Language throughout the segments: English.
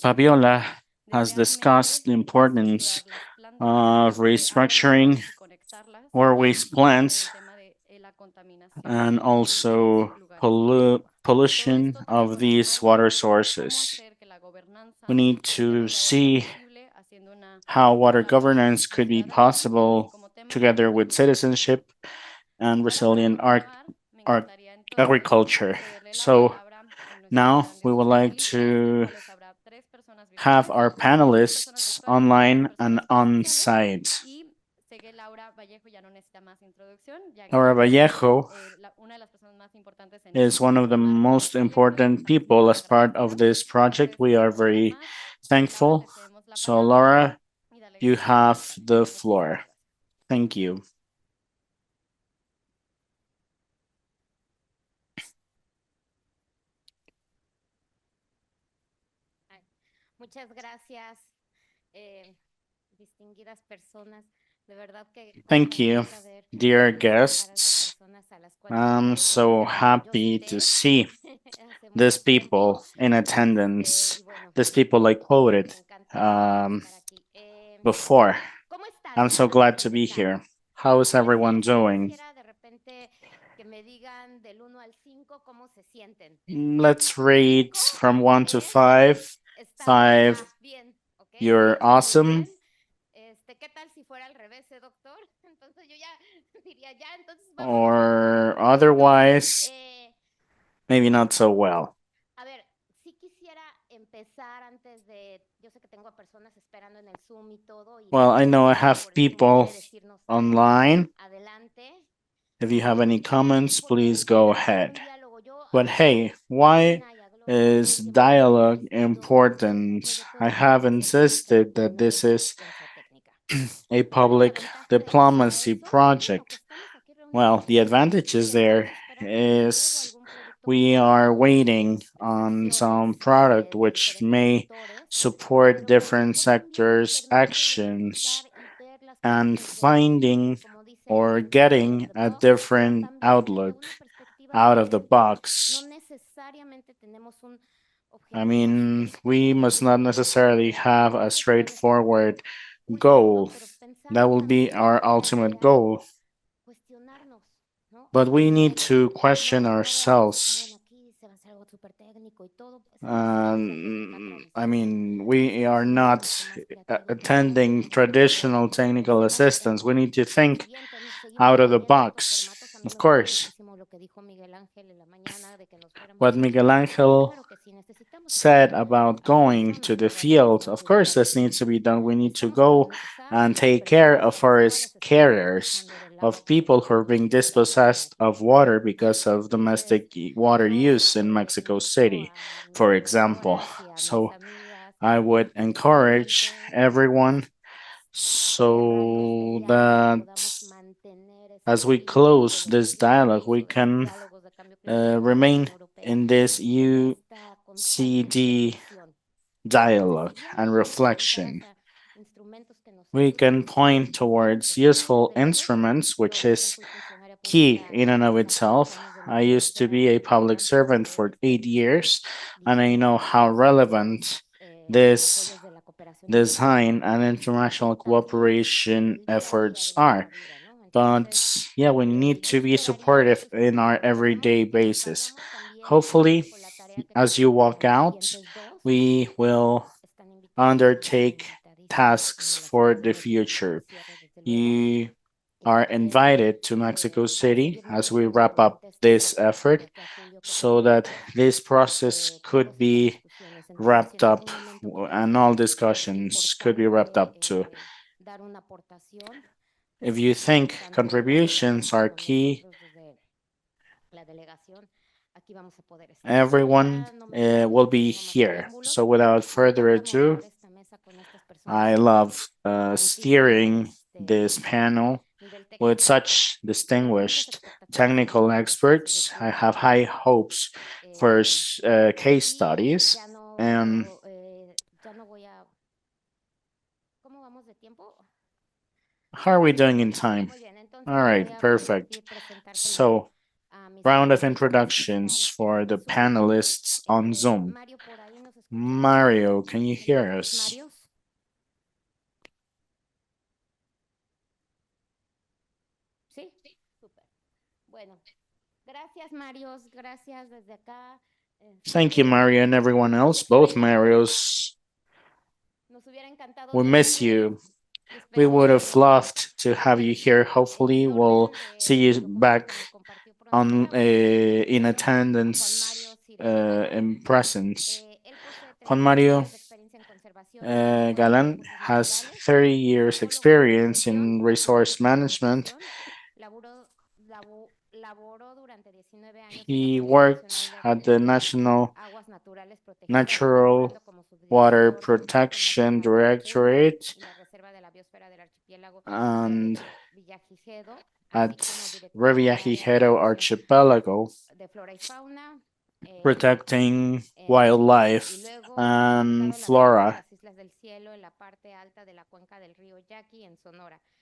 Fabiola has discussed the importance of restructuring or waste plants and also pollution of these water sources. We need to see how water governance could be possible together with citizenship and resilient agriculture. So now we would like to have our panelists online and on site. Laura Vallejo is one of the most important people as part of this project. We are very thankful. So, Laura, you have the floor. Thank you. Thank you, dear guests. I'm so happy to see these people in attendance, these people I quoted before. I'm so glad to be here. How is everyone doing? Let's rate from 1 to 5. 5, you're awesome. Or otherwise, maybe not so well. Well, I know I have people online. If you have any comments, please go ahead. But hey, why is dialogue important? I have insisted that this is a public diplomacy project. Well, the advantages there is we are waiting on some product which may support different sectors' actions and finding or getting a different outlook out of the box. I mean, we must not necessarily have a straightforward goal. That will be our ultimate goal. But we need to question ourselves. I mean, we are not attending traditional technical assistance. We need to think out of the box. Of course, what Miguel Angel said about going to the field, of course, this needs to be done. We need to go and take care of forest carriers, of people who are being dispossessed of water because of domestic water use in Mexico City, for example. So I would encourage everyone so that as we close this dialogue, we can remain in this UCD dialogue and reflection. We can point towards useful instruments, which is key in and of itself. I used to be a public servant for 8 years, and I know how relevant this design and international cooperation efforts are. But yeah, we need to be supportive in our everyday basis. Hopefully, as you walk out, we will undertake tasks for the future. You are invited to Mexico City as we wrap up this effort so that this process could be wrapped up and all discussions could be wrapped up too. If you think contributions are key, everyone will be here. So without further ado, I love steering this panel with such distinguished technical experts. I have high hopes for case studies. And how are we doing in time? All right, perfect. So round of introductions for the panelists on Zoom. Mario, can you hear us? Thank you, Mario, and everyone else, both Marios. We miss you. We would have loved to have you here. Hopefully, we'll see you back on in attendance in presence. Juan Mario Galan has 30 years experience in resource management. He worked at the National Natural Water Protection Directorate and at Revillagigedo Archipelago, protecting wildlife and flora,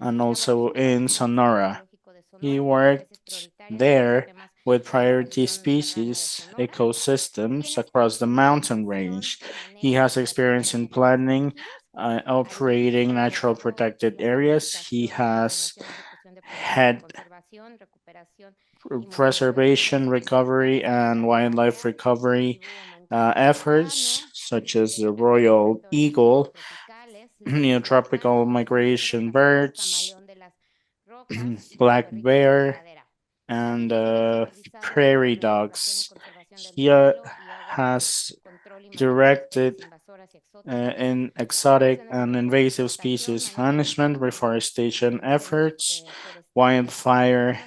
and also in Sonora. He worked there with priority species ecosystems across the mountain range. He has experience in planning, operating natural protected areas. He has had preservation, recovery, and wildlife recovery efforts, such as the royal eagle, neotropical migration birds, black bear, and prairie dogs. He has directed in exotic and invasive species management, reforestation efforts, wildfire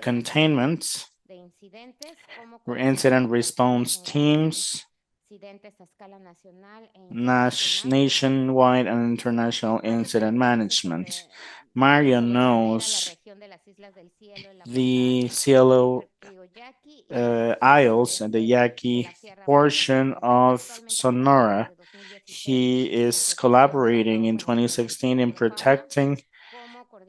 containment, incident response teams, nationwide and international incident management. Mario knows the Cielo Isles and the Yaqui portion of Sonora. He is collaborating in 2016 in protecting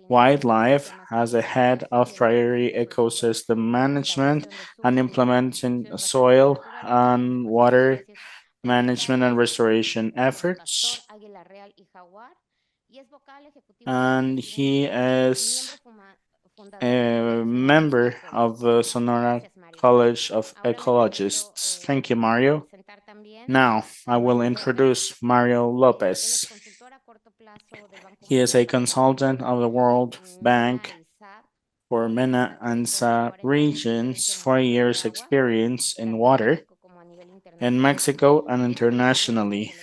wildlife as a head of priority ecosystem management and implementing soil and water management and restoration efforts. And he is a member of the Sonora College of Ecologists. Thank you, Mario. Now, I will introduce Mario López. He is a consultant of the World Bank for MENA and SA regions, 4 years experience in water in Mexico and internationally.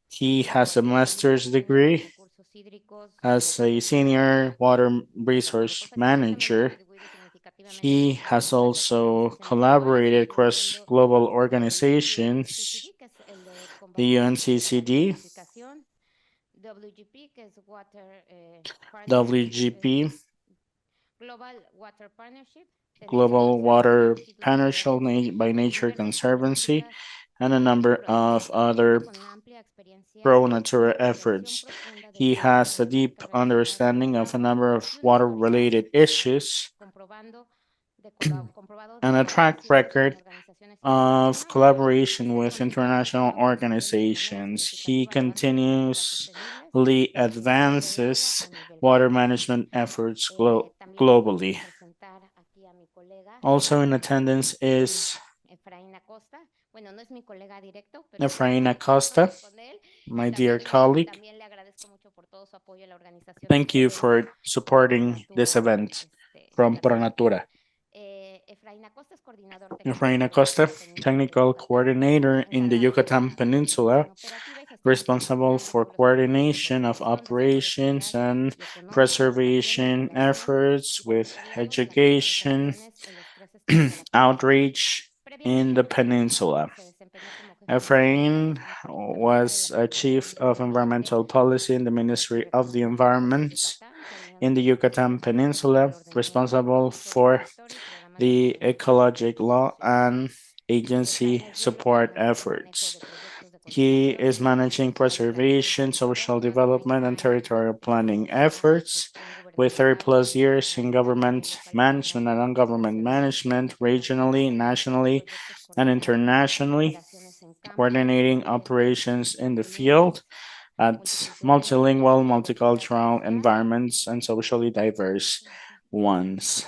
He has a master's degree as a senior water resource manager. He has also collaborated across global organizations, the UNCCD, WGP, Global Water Partnership by Nature Conservancy, and a number of other Pronatura efforts. He has a deep understanding of a number of water-related issues and a track record of collaboration with international organizations. He continuously advances water management efforts globally. Also in attendance is Efraim Acosta, my dear colleague. Thank you for supporting this event from Pronatura. Efraim Acosta, Technical Coordinator in the Yucatán Peninsula, responsible for coordination of operations and preservation efforts with education, outreach in the peninsula. Efraim was a Chief of Environmental Policy in the Ministry of the Environment in the Yucatán Peninsula, responsible for the ecologic law and agency support efforts. He is managing preservation, social development, and territorial planning efforts with 30 plus years in government management and non-government management, regionally, nationally, and internationally, coordinating operations in the field at multilingual, multicultural environments and socially diverse ones.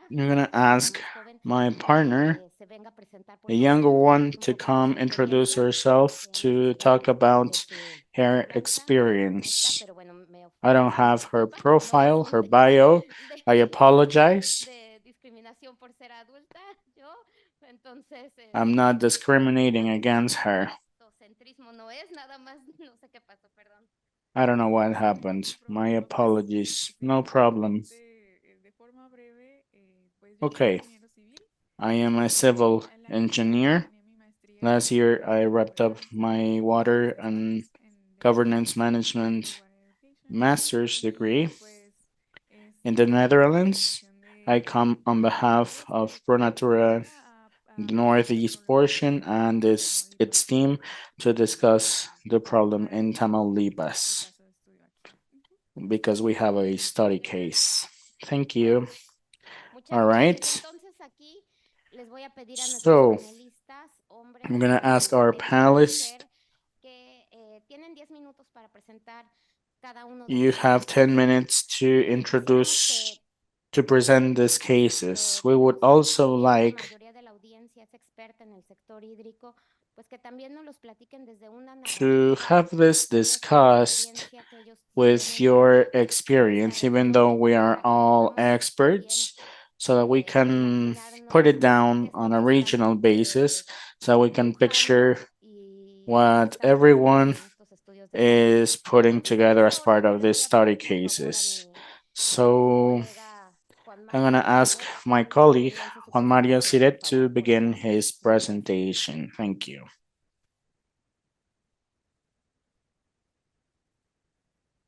You're gonna ask my partner, the younger one, to come introduce herself to talk about her experience. I don't have her profile, her bio. I apologize. I'm not discriminating against her. I don't know what happened. My apologies. No problem. Okay. I am a civil engineer. Last year, I wrapped up my water and governance management master's degree in the Netherlands. I come on behalf of Pronatura, the northeast portion, and its team to discuss the problem in Tamaulipas because we have a study case. Thank you. All right. So I'm gonna ask our panelists. You have 10 minutes to introduce, to present these cases. We would also like to have this discussed with your experience, even though we are all experts, so that we can put it down on a regional basis, so we can picture what everyone is putting together as part of these study cases. So I'm going to ask my colleague, Juan Mario Cirett, to begin his presentation. Thank you.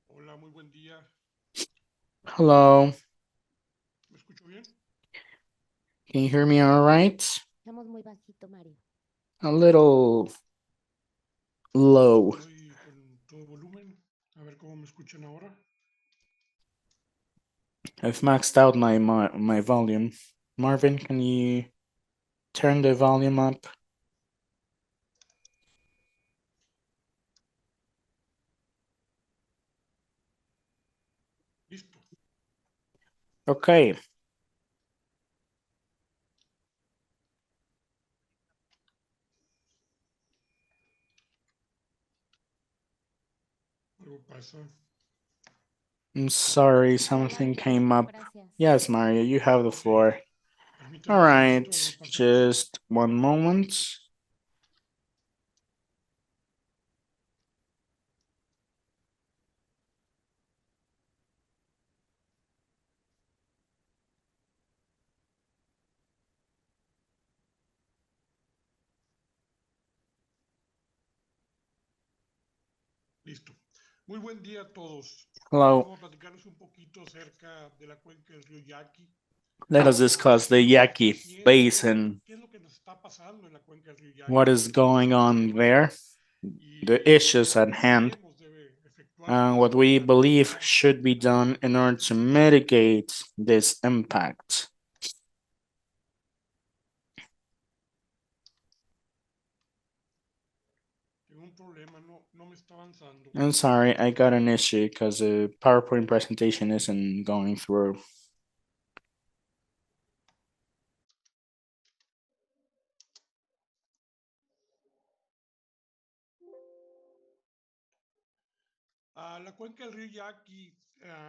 Hola, muy buen día. Hello. ¿Me escucho bien? Can you hear me all right? A little low. Estoy con todo volumen. A ver cómo me escuchan ahora. I've maxed out my volume. Marvin, can you turn the volume up? Listo. Okay. Algo pasa. I'm sorry, something came up. Yes, Mario, you have the floor. Permítame All un right, segundito, a ver, pasa. just one moment. Listo. Muy buen día a todos. Hello. Vamos a platicarles un poquito acerca de la cuenca del río Yaqui. Let us discuss the Yaqui Basin. ¿Qué es lo que nos está pasando en la cuenca del río Yaqui? What is going on there? The issues at hand, and what we believe should be done in order to mitigate this impact. I'm sorry, I got an issue because the PowerPoint presentation isn't going through. La cuenca del río Yaqui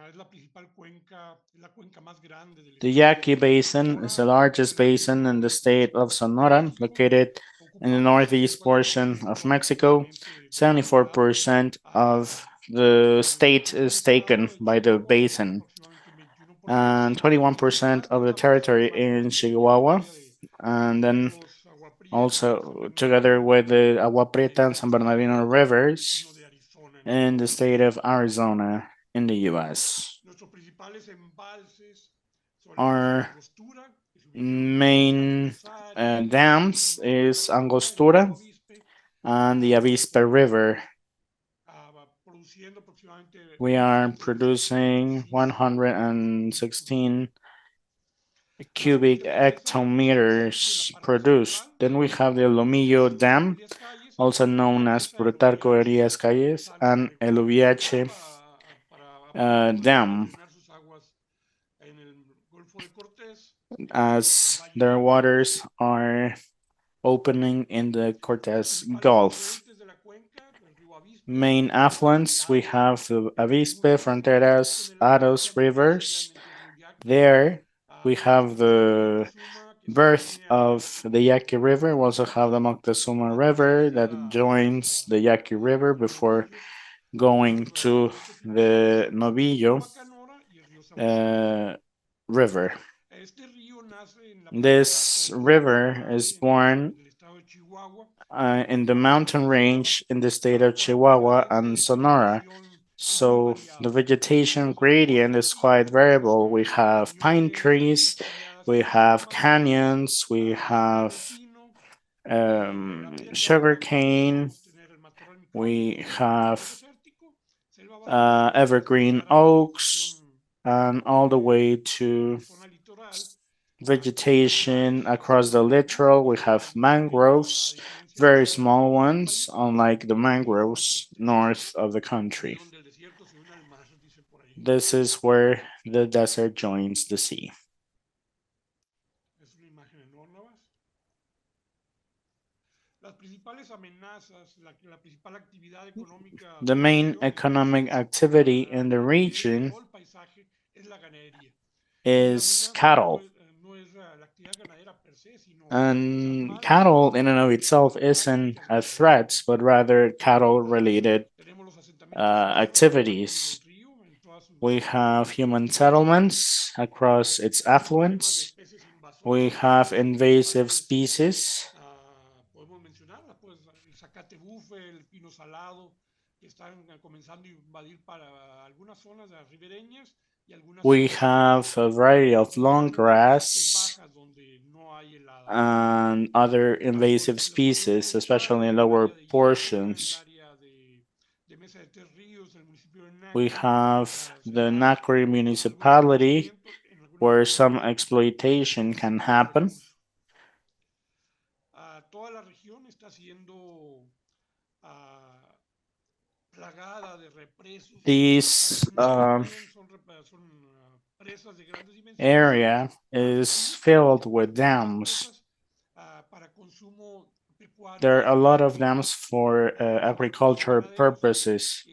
es la principal cuenca, es la cuenca más grande del The estado Yaqui de Basin is the Sonora, largest basin in the state of Sonora, located in the northeast portion of Mexico. 74% of the state is taken by the basin. and 21% of the territory in Chihuahua. And then also together with the Agua Prieta and San Bernardino rivers in the state of Arizona in the US. Our main dams is Angostura and the Avispa River. We are producing 116 cubic hectometers produced. Then we have the Lomillo Dam, also known as Plutarco Arias Calles, and El Uviache Dam, as their waters are opening in the Cortez Gulf. Main affluents, we have the Avispe, Fronteras, Aros rivers. There we have the birth of the Yaqui River. We also have the Moctezuma River that joins the Yaqui River before going to the Novillo River. This river is born in the mountain range in the state of Chihuahua and Sonora. So the vegetation gradient is quite variable. We have pine trees, we have canyons, we have sugar cane, we have evergreen oaks, and all the way to vegetation across the littoral. We have mangroves, very small ones, unlike the mangroves north of the country. This is where the desert joins the sea. The main economic activity in the region is cattle. And cattle in and of itself isn't a threat, but rather cattle related activities. We have human settlements across its affluents. We have invasive species. We have a variety of long grass and other invasive species, especially in lower portions. We have the Nacre municipality, where some exploitation can happen. These area is filled with dams. There are a lot of dams for agriculture purposes.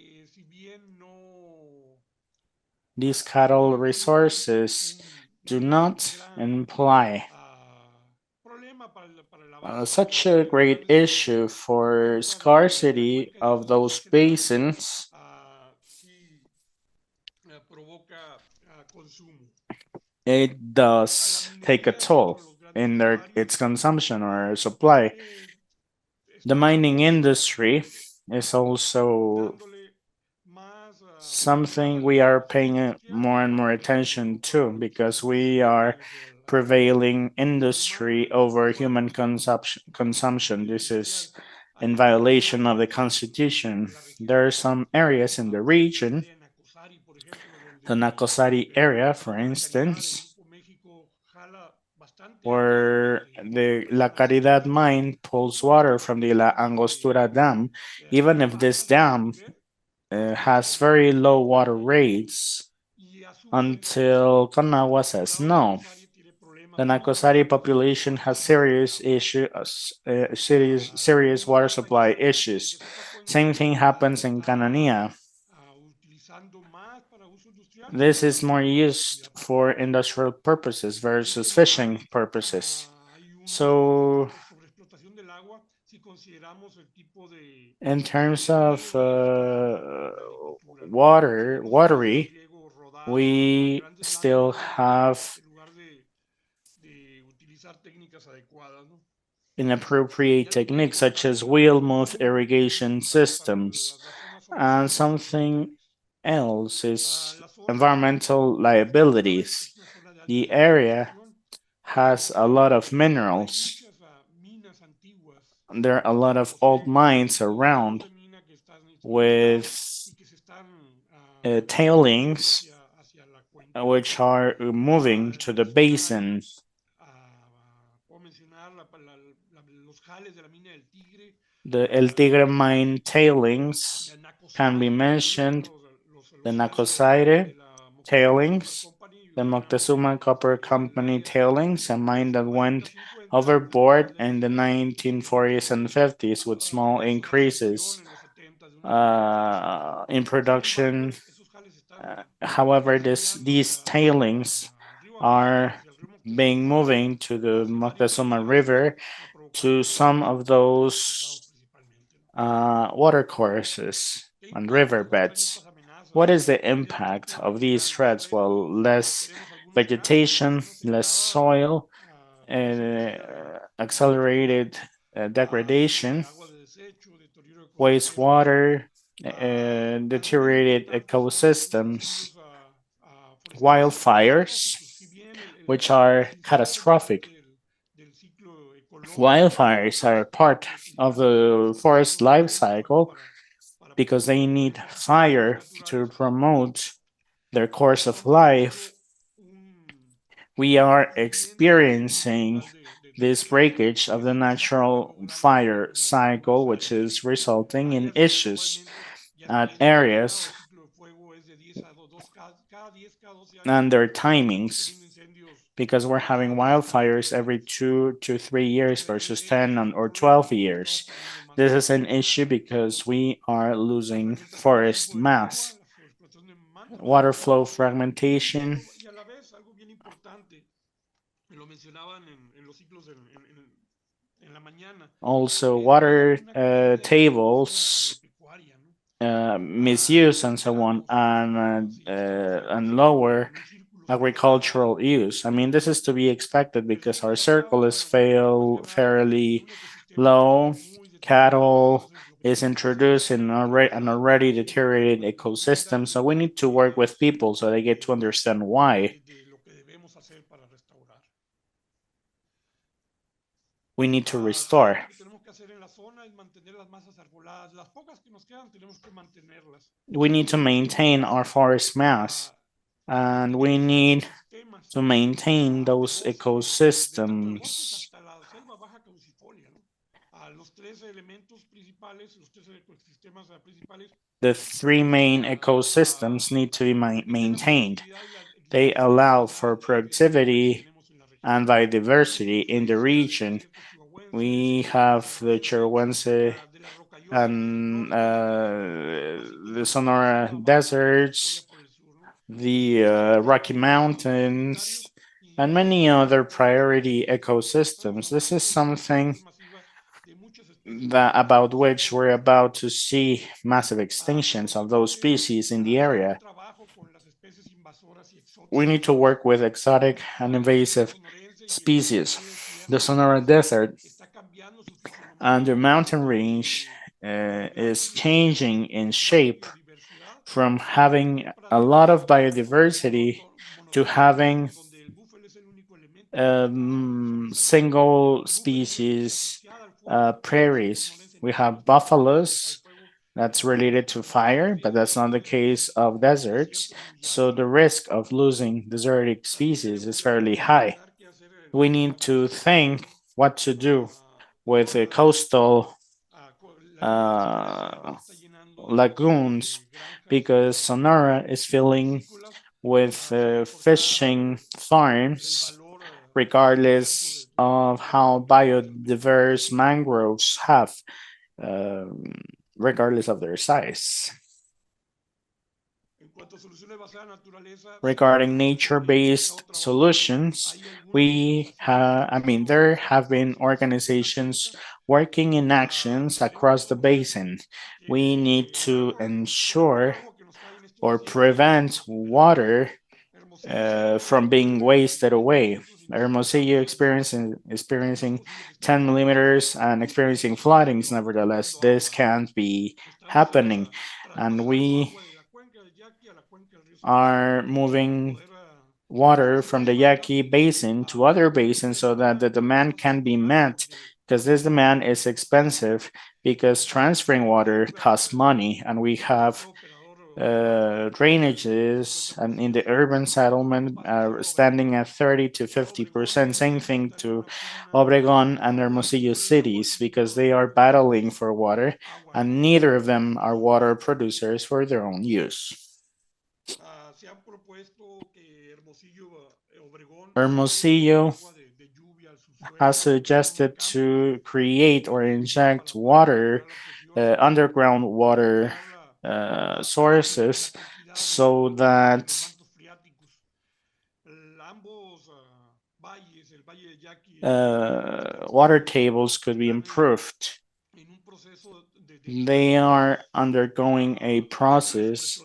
These cattle resources do not imply such a great issue for scarcity of those basins. It does take a toll in its consumption or supply. The mining industry is also something we are paying more and more attention to, because we are prevailing industry over human consumption. This is in violation of the Constitution. There are some areas in the region, the Nacosari area, for instance, where the La Caridad mine pulls water from the La Angostura Dam. Even if this dam has very low water rates, until Conagua says no. The Nacosari population has serious water supply issues. Same thing happens in Cananea. This is more used for industrial purposes versus fishing purposes. So, in terms of watery, we still have de utilizar técnicas adecuadas, ¿no? inappropriate Ya te puedes techniques such imaginar as que la parte wheel-mouth sur, irrigation para systems. las zonas And orientales, son something tropicales. else is La zona environmental noroeste liabilities. es una zona de alta The area mineralización, has a lot of hay minerals. muchas minas antiguas, There are a lot of old mines tipos around de mina que están identificados with y que se están moviendo tailings hacia la cuenca. which are moving to En la the zona hay, basin. puedo mencionar los jales de la mina del Tigre, The El Tigre mine tailings en can be Acosta, también mentioned, están the los jales Nacosire de la Moctezuma Copper tailings, Company, the una Moctezuma Copper del Company área tailings, a de mine los that 40, went 50 overboard de la in the década 1940s and 50s with small de increases extracción en los 70 de una mina. in Sin production. embargo, esos jales están However, desviando these tailings al río Acosta, are hacia el río being Moctezuma, moving to the hace áreas Moctezuma rurales, River to provocando some of incendios pesados those principalmente, ¿no? water courses ¿Qué and impactos nos traen riverbeds. estas amenazas? What is the Evidentemente impact of these reducirán el threats? Well, terreno, less tenemos algunos casos de vegetation, zona less afectada soil, por esa pérdida de recursos, accelerated uso de degradation, agua de desecho, deterioro de ecosistemas, wastewater, algunos deteriorated importantes son los ecosystems, incendios forestales wildfires, catastróficos. Si bien which are los incendios son parte catastrophic. del ciclo ecológico de los Wildfires are bosques, part of principalmente de los the bosques forest húmedos, life son parte cycle para because proteger they los need ecosistemas fire to naturales. promote their course of Estamos viviendo life. We un are rompimiento del ciclo experiencing natural de this los fuegos breakage of y the eso nos está afectando natural grandemente fire en algunas cycle, which áreas. is resulting in Áreas donde issues normalmente ya at está determinado, areas el ciclo de fuego es de 10 a 2, cada 10, cada 12 años and their estamos timings teniendo incendios because we're having wildfires every importantes. 2 to 3 years versus 10 Es un or problema 12 porque estamos years. perdiendo más This is agua. an issue because we are La losing fragmentación del forest flujo del agua, mass. la explotación de mangros Water flow abandonados fragmentation, y a la vez algo bien importante, lo mencionaban en los ciclos en la mañana, also hay water una caída en la producción tables, agropecuaria, ¿no? misuse and so on, Esperamos, si estamos and en lower un círculo cerrado, agricultural use. I mean, this is to be expected pues because sí, our ya sea circle is más ganado en fairly un ecosistema que está low. muy deteriorado, Cattle entonces lo que is tenemos que hacer es introduced in an tratar already deteriorated de profundizar ecosystem, el so we need to work with análisis people so they get to understand why de lo que debemos hacer para restaurar. we need to Algo restore. que tenemos que hacer en la zona es mantener las masas arboladas. Las pocas que nos quedan tenemos que mantenerlas. We need to maintain our forest mass and Mantener we esos need ecosistemas, to maintain de those bosques, de tanto de bosques ecosystems. hasta la selva baja caducifolia, ¿no? Los tres elementos principales, los tres ecosistemas principales The three main ah, ecosystems need to be permiten la maintained. productividad y la They allow for diversidad de especies que productivity tenemos en la región. and Tenemos biodiversity in the influencia del region. desierto chihuahuense, We del have the sonorense, Chihuahuense de las rocallosas del and norte, así the como de la Sonora selva baja caducifolia deserts, por el sur, ¿no? the Son Rocky ecosistemas Mountains, prioritarios and y many estamos other amenazados priority ecosystems. This is por la something extinción masiva de muchas especies that about which sobre we're todo. about to see massive extinctions Tenemos of those que species in the hacer un area. trabajo con las especies invasoras y We need exóticas. to work with exotic and La selva invasive sonorense y el species. biodiversidad The Sonora sonorense Desert está cambiando su and the fisionomía mountain range de, gran is changing in gran shape biodiversidad from a having tener a lot of praderas biodiversity to monotípicas having donde el búfalo es el único elemento que está sobresaliendo. single El búfalo es una especie species asociada al fuego, la selva prairies. sonorense We no es una have especie asociada al buffaloes, fuego that's related to como la fire, but mayoría that's not the de case of deserts. desiertos muy So llanos. the risk of losing desertic También species tenemos is que fairly high. pensar qué hacer We con la need to think conservación what to do with the ah, coastal la Sonora ya se está llenando lagoons de granjas because Sonora is filling piscícolas, with se ha reportado fishing el farms, valor biodiverso regardless of how de lo que se puede biodiverse producir. mangroves have, um, regardless of their size. En cuanto a soluciones basadas en naturaleza, sí, Regarding hemos nature-based realizado trabajos. solutions, Hay algunas we organizaciones que have, han I mean, empezado a there trabajar have been en la organizations cuenca. working in actions Tenemos across que the lograr basin. We need que to con el poco ensure agua que nos cae en este or prevent water from being wasted away. Hermosillo experiencing 10 millimeters and experiencing floodings. Nevertheless, this can't be happening, and we are moving water from the Yaqui Basin to other basins so that the demand can be met. Because this demand is expensive, because transferring water costs money, and we have drainages and in the urban settlement standing at 30 to 50%. Same thing to Obregon and Hermosillo cities because they are battling for water and neither of them are water producers for their own use. Hermosillo has suggested to create or inject water, underground water sources, so that water tables could be improved. They are undergoing a process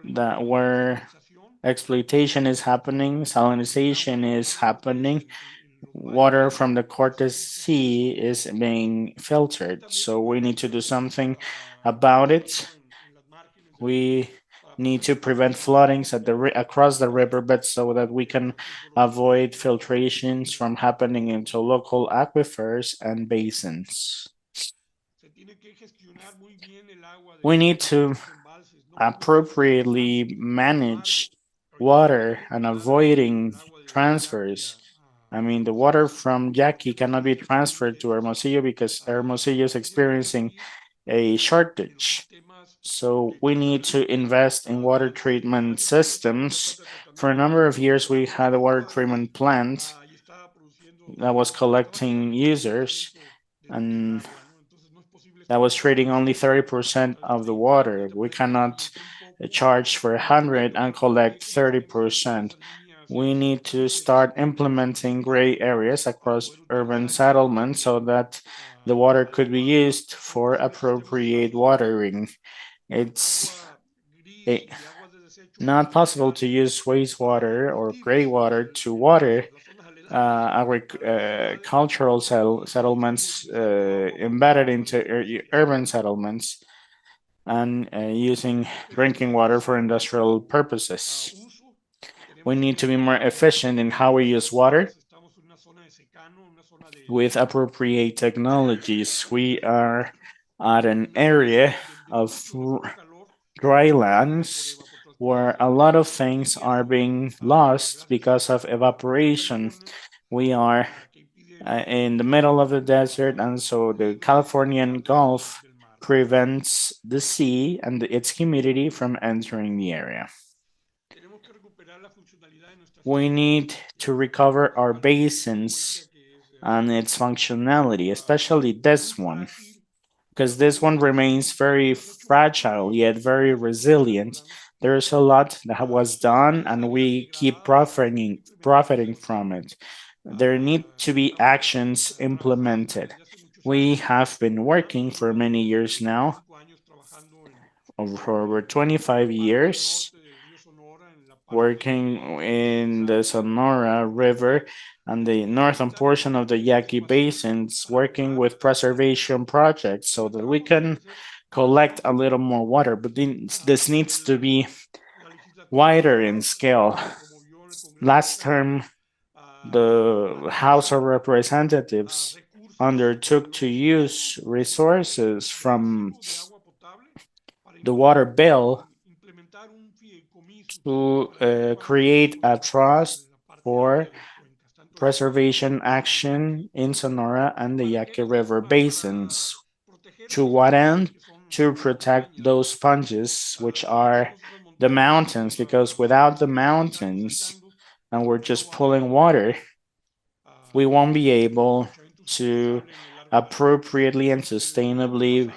that where exploitation is happening, salinization is happening, water from the Cortes Sea is being filtered. So we need to do something about it. We need to prevent floodings at across the riverbed so that we can avoid filtrations from happening into local aquifers and basins. We need to appropriately manage water and avoiding transfers. I mean, the water from Yaqui cannot be transferred to Hermosillo because Hermosillo is experiencing a shortage. So we need to invest in water treatment systems. For a number of years, we had a water treatment plant that was collecting users and that was treating only 30% of the water. We cannot charge for 100 and collect 30%. We need to start implementing gray areas across urban settlements so that the water could be used for appropriate watering. It's a, not possible to use wastewater or gray water to water agricultural settlements embedded into urban settlements and using drinking water for industrial purposes. We need to be more efficient in how we use water with appropriate technologies. We are at an area of dry lands where a lot of things are being lost because of evaporation. We are in the middle of the desert, and so the Californian Gulf prevents the sea and its humidity from entering the area. We need to recover our basins and its functionality, especially this one, because this one remains very fragile yet very resilient. There's a lot that was done, and we keep profiting from it. There need to be actions implemented. We have been working for many years now, for over 25 years, working in the Sonora River and the northern portion of the Yaqui Basins, working with preservation projects so that we can collect a little more water. But this needs to be wider in scale. Last term, the House of Representatives undertook to use resources from the water bill to create a trust for preservation action in Sonora and the Yaqui River basins. To what end? To protect those sponges, which are the mountains, because without the mountains, and we're just pulling water, we won't be able to appropriately and sustainably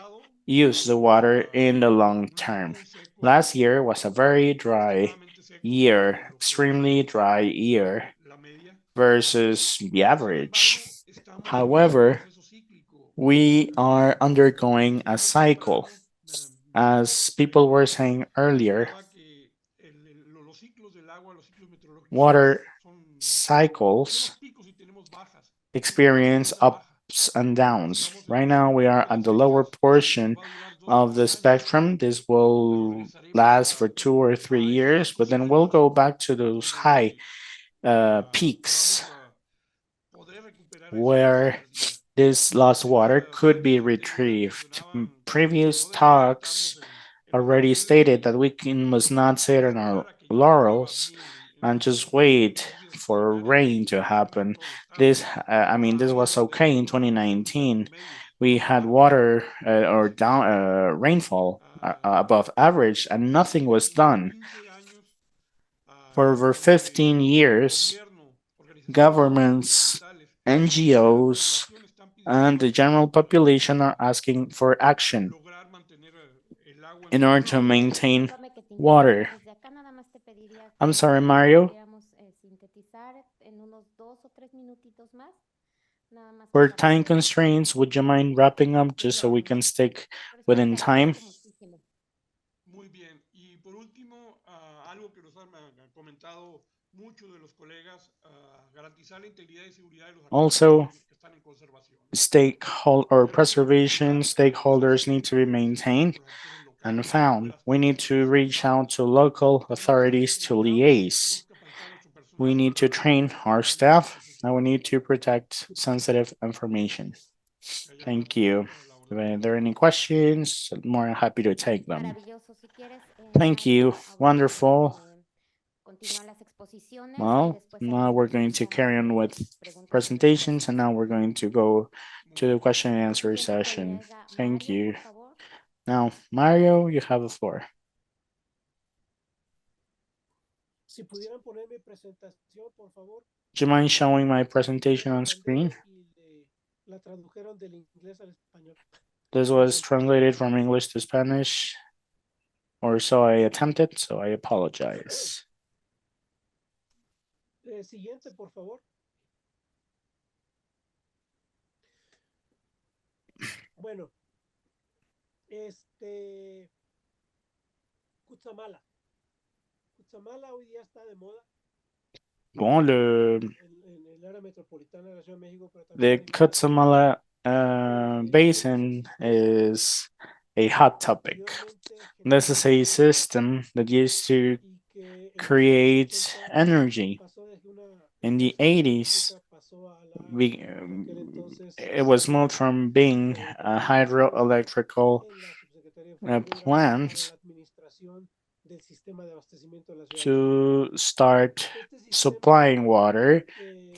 use the water in the long term. Last year was a very dry year, extremely dry year versus the average. However, we are undergoing a cycle. As people were saying earlier, mencionaba que los ciclos del agua, los ciclos meteorológicos water tenemos cycles picos y tenemos bajas. Esta temporada experience es la baja. ups and downs. Estamos Right now, we are en at las the lower fechas portion va a durar dos o of tres the años, spectrum. This pero will regresaremos last for 2 or 3 years, estos but then we'll niveles go back to those high donde peaks vamos a poder recuperar esa where pérdida. this lost water Ahorita could be enseguida retrieved. mencionaban que Previous no debemos de quedarnos talks en los already laureles stated that we must not sit on our esperar a que llueva laurels bien and en just estas wait lluvias for extraordinarias que rain tuvimos to prácticamente en happen. todo el estado. This was Habíamos okay in tenido meses 2019. promedios We had bajo water or ese down tiempo. rainfall Ah, above average, and nothing was en más de done 15 años, for over donde 15 years. gobierno, organizaciones no Governments, gubernamentales y la NGOs, población están pidiendo and the acción general para population are asking for action lograr mantener el agua en in sus order to manos. maintain water. I'm sorry, Mario. For time constraints, would you mind wrapping up just so we Claro, can stick within time? muy bien. Y por último, algo que nos han comentado muchos de los colegas, garantizar la integridad y seguridad de los activos Also, que están en conservación. stakeholder or Debemos de preservation buscar stakeholders need to be las maintained organizaciones and locales o found. las We need personas to en el reach campo. out to local Tenemos que authorities hacerlo en to el campo, liaise. tenemos que capacitar a nuestro We personal need to para train poder our atender staff estas and we need situaciones. to protect sensitive information. Si hay alguna Thank you. pregunta, a la orden. If there are any questions, I'm more than happy to take them. Thank you. Wonderful. Well, now we're going to carry on with presentations and now we're going to go Muy to the bien. question and answer session. Thank you. Now, Mario, you have the floor. Si pudieran poner mi presentación, por favor. Do you mind showing my presentation on screen? La tradujeron del inglés al español. This was translated from English to Spanish, or so I attempted, so I apologize. Siguiente, por favor. Bueno, Cutzamala. Cutzamala hoy día está de moda. Bon, En el área metropolitana de la Ciudad de México, pero the también Kutsamala basin is a hot topic. This is a system that used to create energy. In the 80s, it was moved from being a hydroelectrical plant to start supplying water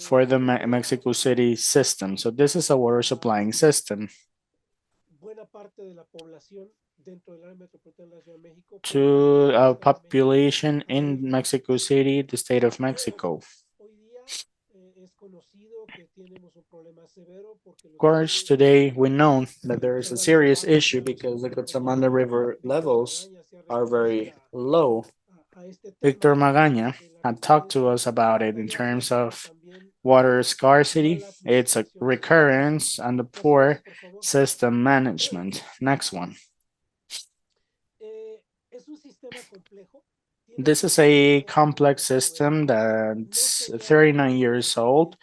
for the Mexico City system. So this is a water supplying system to a population in Mexico City, the state of Mexico. Of course, today we know that there is a serious issue because the Cotsamanda River levels are very low. Victor Magaña had talked to us about it in terms of water scarcity, its recurrence, and the poor system management. Next one. This is a complex system that's 39 years old,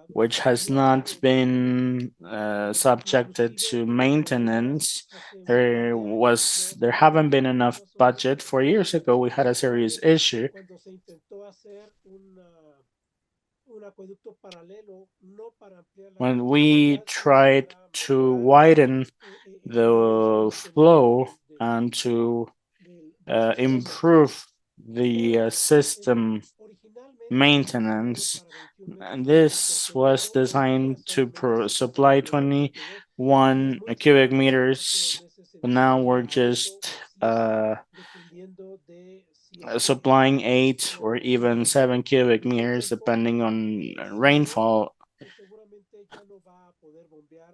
which has not been subjected to maintenance. There haven't been enough budget. 4 years ago, we had a serious issue when we tried to widen the flow and to improve the system maintenance. And this was designed to supply 21 cubic meters, but now we're just supplying 8 or even 7 cubic meters depending on rainfall.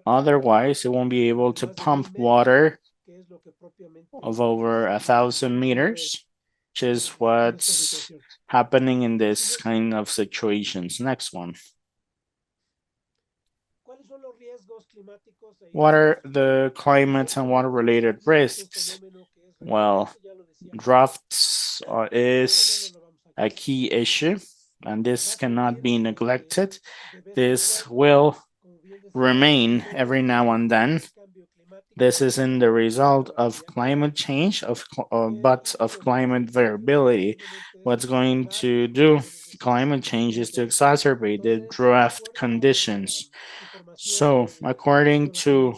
Otherwise, it won't be able to pump water of over 1,000 meters, which is what's happening in this kind of situations. Next one. What are the climate and water related risks? Well, drafts is a key issue, and this cannot be neglected. This will remain every now and then. This isn't the result of climate change, but of climate variability. What's going to do climate change is to exacerbate the drought conditions. So, according to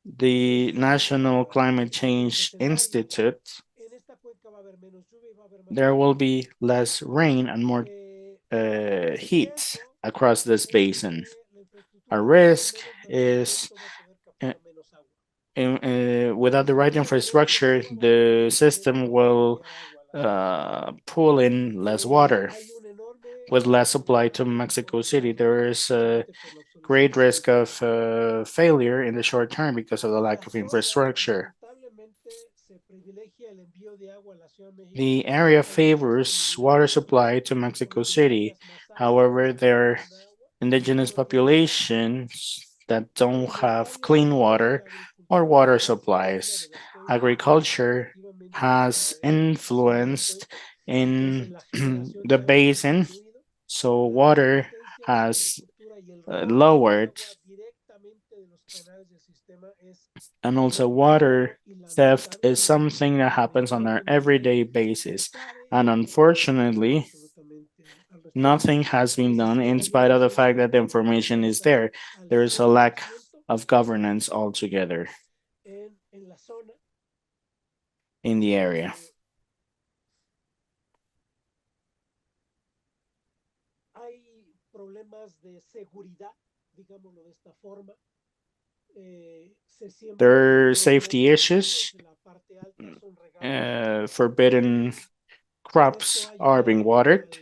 the National Climate Change Institute, there will be less rain and more heat across this basin. A risk is without the right infrastructure, the system will pull in less water. With less supply to Mexico City, there is a great risk of failure in the short term because of the lack of infrastructure. The area favors water supply to Mexico City. However, there are indigenous populations that don't have clean water or water supplies. Agriculture has influenced in the basin, so water has lowered, and also water theft is something that happens on an everyday basis. And unfortunately, nothing has been done in spite of the fact that the information is there. There is a lack of governance altogether in the area. There are safety issues. Forbidden crops are being watered,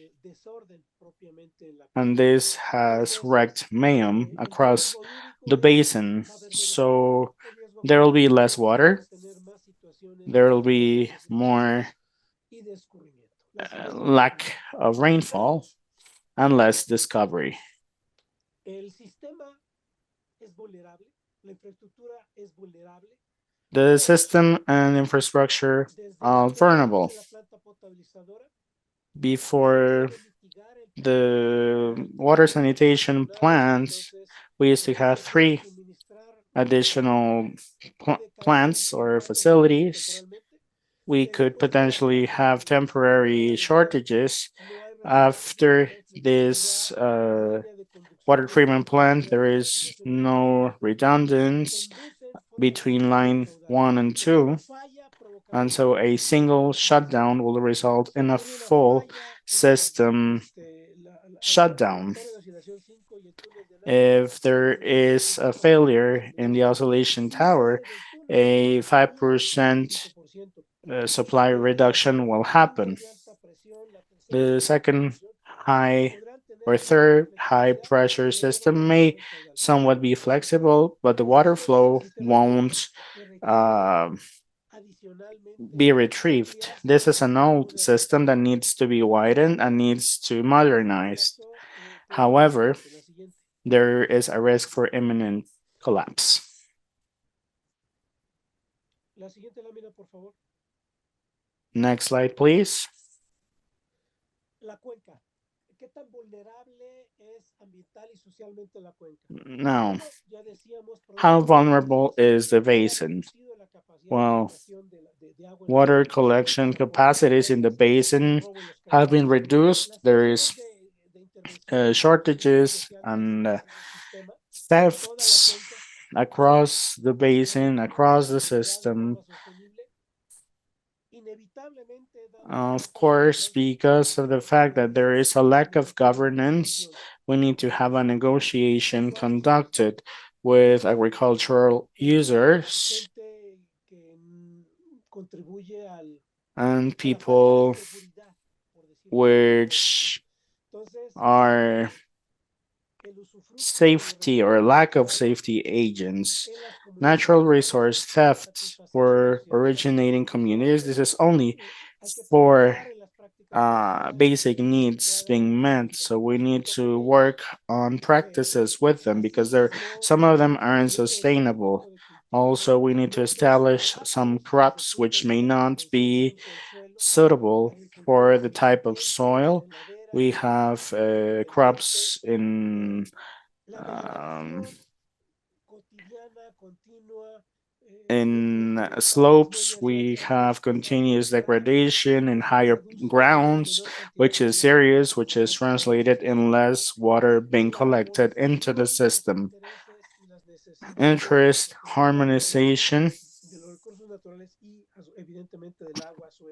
and this has wreaked mayhem across the basin. So there will be less water, there will be more lack of rainfall, and less discovery. The system and infrastructure are vulnerable. Before the water sanitation plants, we used to have 3 additional plants or facilities. We could potentially have temporary shortages. After this water treatment plant, there is no redundancy between line 1 and 2, and so a single shutdown will result in a full system shutdown. If there is a failure in the oscillation tower, a 5% supply reduction will happen. The second high or third high pressure system may somewhat be flexible, but the water flow won't be retrieved. This is an old system that needs to be widened and needs to modernize. However, there is a risk for imminent collapse. Next slide, please. Now, how vulnerable is the basin? Well, water collection capacities in the basin have been reduced. There is shortages and thefts across the basin, across the system. Of course, because of the fact that there is a lack of governance, we need to have a negotiation conducted with agricultural users and people which are safety or lack of safety agents. Natural resource theft for originating communities. This is only for basic needs being met. So we need to work on practices with them because some of them are unsustainable. Also, we need to establish some crops which may not be suitable for the type of soil. We have crops in um, slopes. We have continuous degradation in higher grounds, which is serious, which is translated in less water being collected into the system. Interest, harmonization,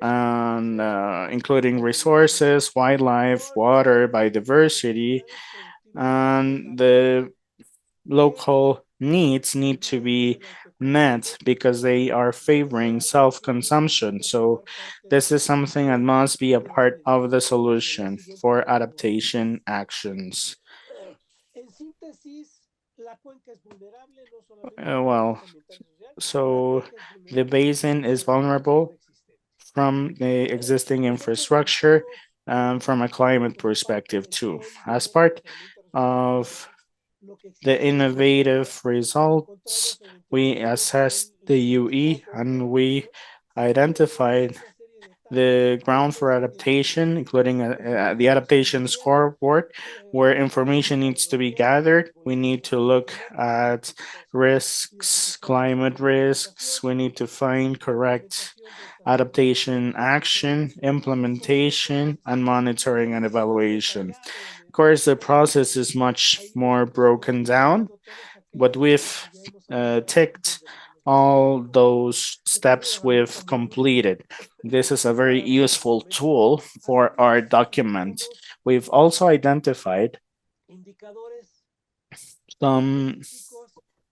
and including resources, wildlife, water, biodiversity, and the local needs need to be met because they are favoring self-consumption. So this is something that must be a part of the solution for adaptation actions. Well, so the basin is vulnerable from the existing infrastructure from a climate perspective too. As part of the innovative results, we assessed the UE and we identified the ground for adaptation, including the adaptation scoreboard, where information needs to be gathered. We need to look at risks, climate risks. We need to find correct adaptation action, implementation, and monitoring and evaluation. Of course, the process is much more broken down, but we've ticked all those steps we've completed. This is a very useful tool for our document. We've also identified some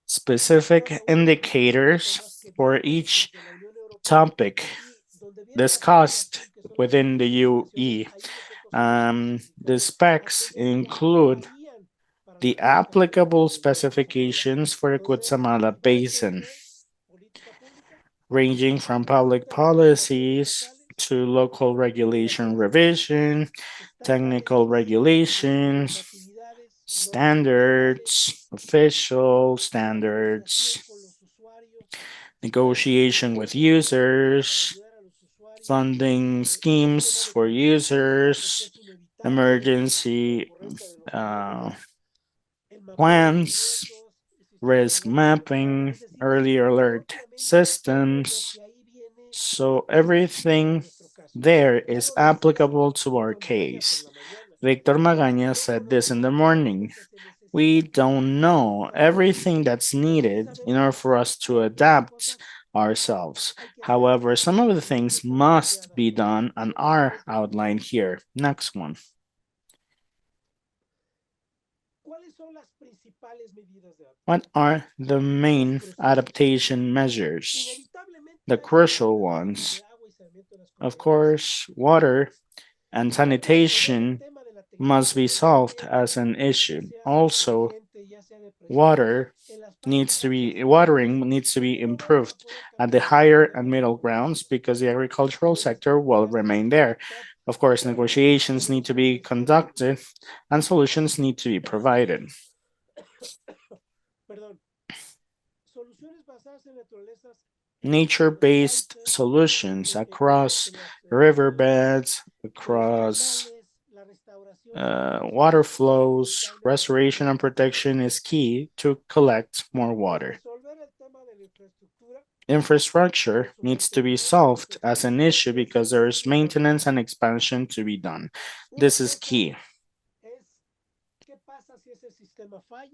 specific indicators for each topic discussed within the UE. The specs include the applicable specifications for the Cutzamala Basin, ranging from public policies to local regulation revision, technical regulations, standards, official standards, negotiation with users, funding schemes for users, emergency uh, plans, risk mapping, early alert systems. So everything there is applicable to our case. Victor Magaña said this in the morning. We don't know everything that's needed in order for us to adapt ourselves. However, some of the things must be done and are outlined here. Next one. What are the main adaptation measures? The crucial ones. Of course, water and sanitation must be solved as an issue. Also, watering needs to be improved at the higher and middle grounds because the agricultural sector will remain there. Of course, negotiations need to be conducted and solutions need to be provided. Nature-based solutions across riverbeds, across water flows, restoration and protection is key to collect more water. Infrastructure needs to be solved as an issue because there is maintenance and expansion to be done. This is key.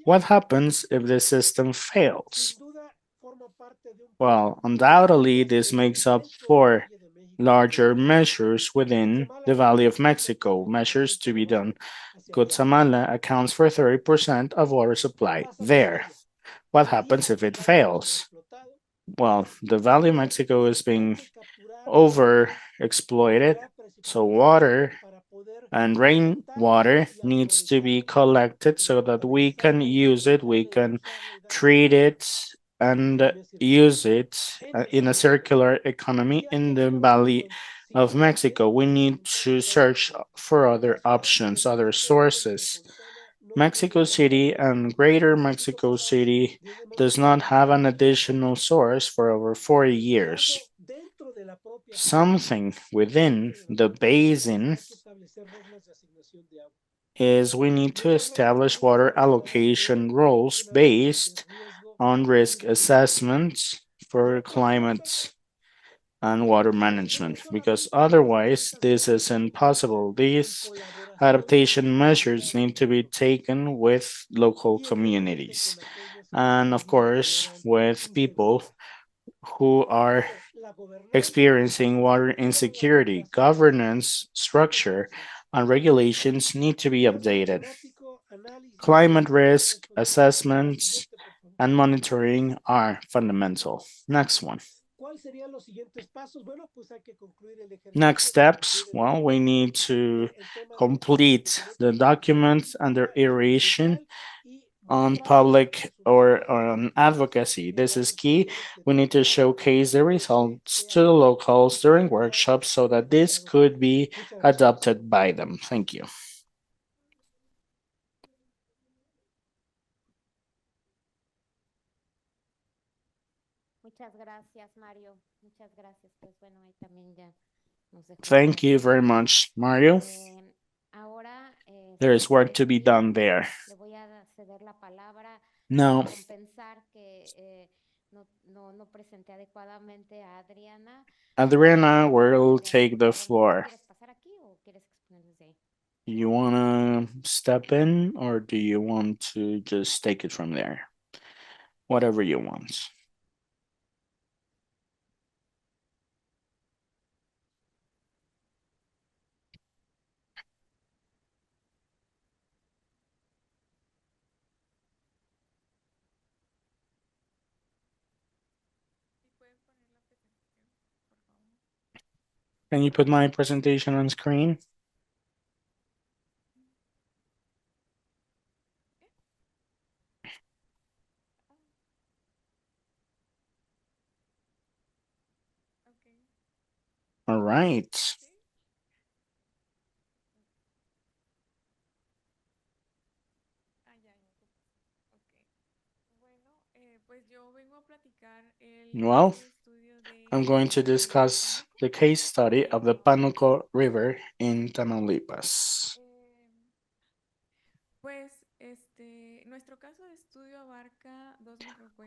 What happens if the system fails? Well, undoubtedly, this makes up for larger measures within the Valley of Mexico, measures to be done. Cutzamala accounts for 30% of water supply there. What happens if it fails? Well, the Valley of Mexico is being overexploited, so water and rainwater needs to be collected so that we can use it, we can treat it, and use it in a circular economy in the Valley of Mexico. We need to search for other options, other sources. Mexico City and Greater Mexico City does not have an additional source for over 40 years. Something within the basin is we need to establish water allocation rules based on risk assessments for climate and water management, because otherwise this is impossible. These adaptation measures need to be taken with local communities and, of course, with people who are experiencing water insecurity. Governance, structure, and regulations need to be updated. Climate risk assessments and monitoring are fundamental. Next one. Next steps, well, we need to complete the documents under iteration on public or on advocacy. This is key. We need to showcase the results to the locals during workshops so that this could be adopted by them. Thank you. Thank you very much, Mario. There is work to be done there. Now, Adriana will take the floor. You want to step in or do you want to just take it from there? Whatever you want. Can you put my presentation on screen? All right. Well, I'm going to discuss the case study of the Pánuco River in Tamaulipas.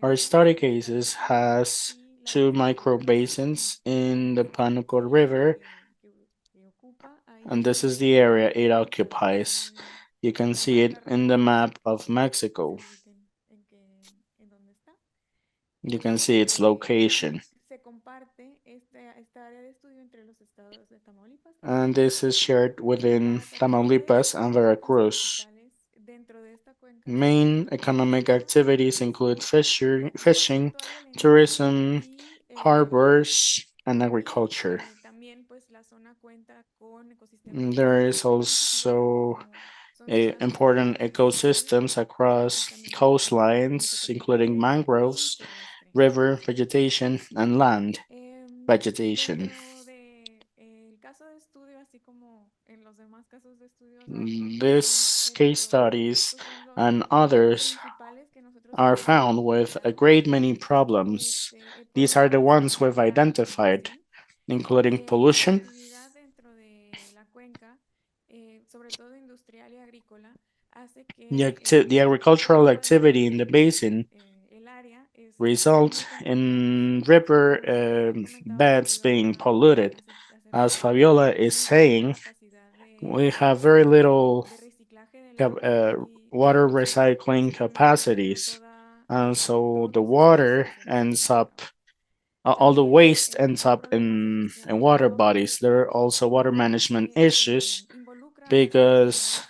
Our study cases has two micro basins in the Pánuco River, and this is the area it occupies. You can see it in the map of Mexico. You can see its location. And this is shared within Tamaulipas and Veracruz. Main economic activities include fishing, tourism, harbors, and agriculture. There is also important ecosystems across coastlines, including mangroves, river vegetation, and land vegetation. These case studies and others are found with a great many problems. These are the ones we've identified, including pollution, the agricultural activity in the basin result in river beds being polluted. As Fabiola is saying, we have very little water recycling capacities. And so the water ends up, all the waste ends up in water bodies. There are also water management issues because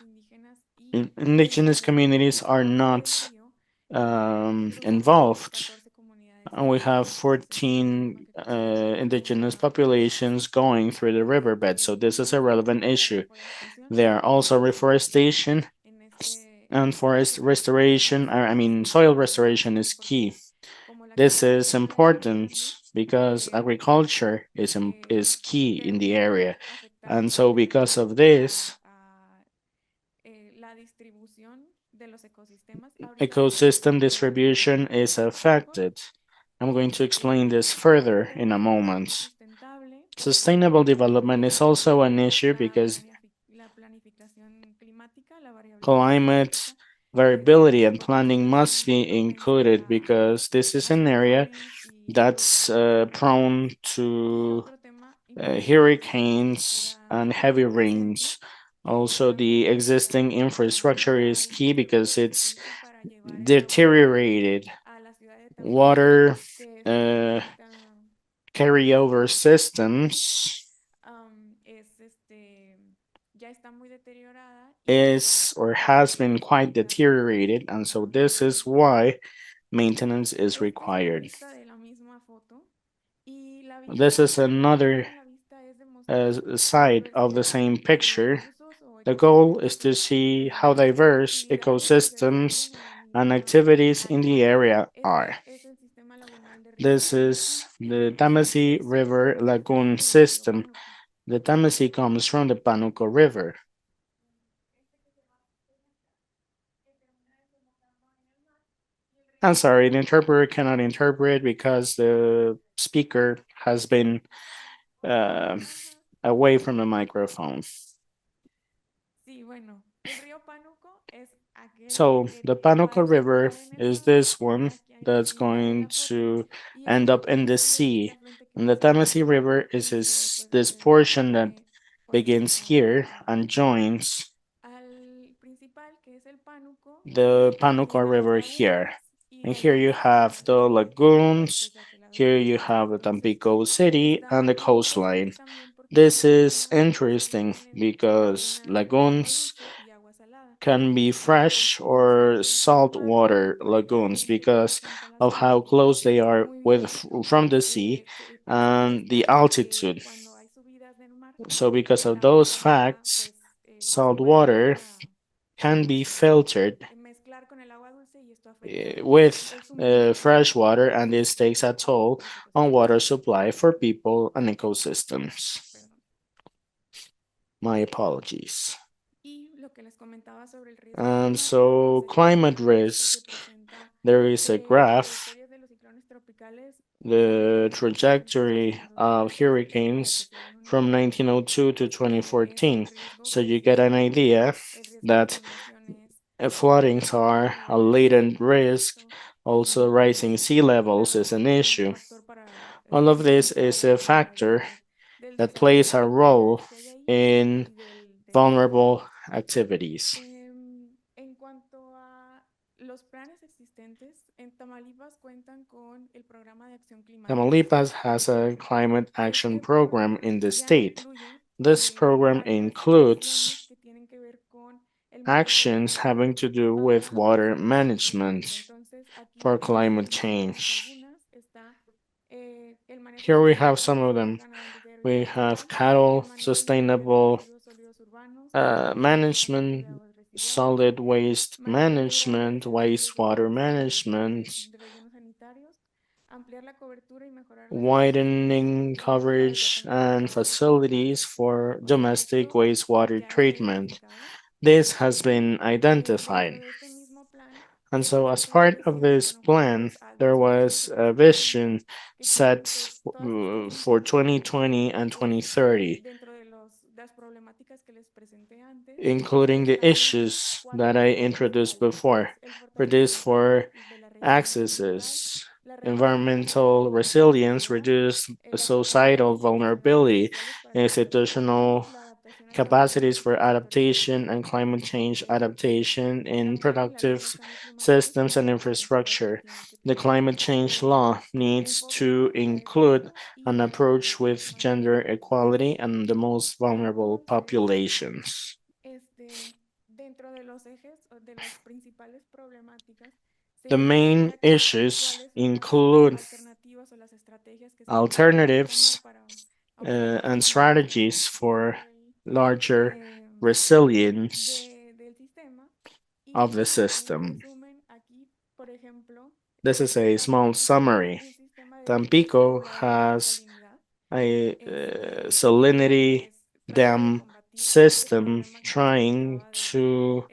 indigenous communities are not involved. And we have 14 indigenous populations going through the riverbed, so this is a relevant issue. There are also reforestation and forest restoration, soil restoration is key. This is important because agriculture is key in the area. And so because of this, ecosystem distribution is affected. I'm going to explain this further in a moment. Sustainable development is also an issue because climate variability and planning must be included because this is an area that's prone to hurricanes and heavy rains. Also, the existing infrastructure is key because it's deteriorated. Water uh, carryover systems is or has been quite deteriorated, and so this is why maintenance is required. This is another side of the same picture. The goal is to see how diverse ecosystems and activities in the area are. This is the Tamasi River Lagoon system. The Tamasi comes from the Panuco River. I'm sorry, the interpreter cannot interpret because the speaker has been uh, away from the microphone. So the Panuco River is this one that's going to end up in the sea. And the Tennessee River is this portion that begins here and joins the Panuco River here. And here you have the lagoons, here you have the Tampico City and the coastline. This is interesting because lagoons can be fresh or saltwater lagoons because of how close they are from the sea and the altitude. So because of those facts, salt water can be filtered with fresh water, and this takes a toll on water supply for people and ecosystems. My apologies. And so climate risk, there is a graph, the trajectory of hurricanes from 1902 to 2014. So you get an idea that floodings are a latent risk. Also, rising sea levels is an issue. All of this is a factor that plays a role in vulnerable activities. Tamaulipas has a climate action program in the state. This program includes actions having to do with water management for climate change. Here we have some of them. We have cattle, sustainable management, solid waste management, wastewater management, widening coverage and facilities for domestic wastewater treatment. This has been identified. And so, as part of this plan, there was a vision set for 2020 and 2030, including the issues that I introduced before. For this, for accesses, environmental resilience, reduced societal vulnerability, institutional capacities for adaptation and climate change adaptation in productive systems and infrastructure. The climate change law needs to include an approach with gender equality and the most vulnerable populations. The main issues include alternatives and strategies for larger resilience of the system. This is a small summary. Tampico has a salinity dam system trying to